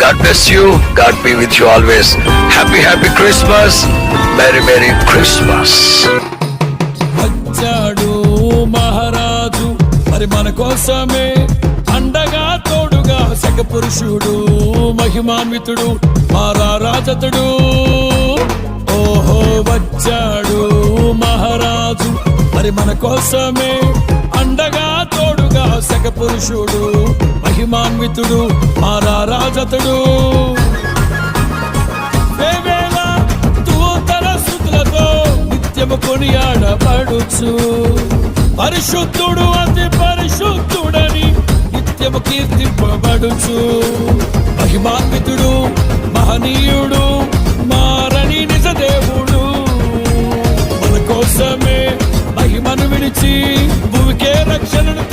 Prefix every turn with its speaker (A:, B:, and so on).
A: God bless you. God be with you always. Happy Christmas. Merry Christmas.
B: వచ్చాడు మహారాజు మరి మన కోసమే, అండగా తోడుగా సగ పురుషుడు, మహిమాన్వితుడు, మారారాజతుడు. ఓహో వచ్చాడు మహారాజు మరి మన కోసమే, అండగా తోడుగా సగ పురుషుడు, మహిమాన్వితుడు, మారారాజతుడు. వేవేల దూతల స్తుతులతో నిత్యము కొనియాడబడుచు, పరిశుద్ధుడు అతి పరిశుద్ధుడని నిత్యము కీర్తింపబడుచు. మహిమాన్వితుడు, మహనీయుడు, మారని నిజ దేవుడు, మన కోసమే మహిమను విడిచి భూమికే రక్షణను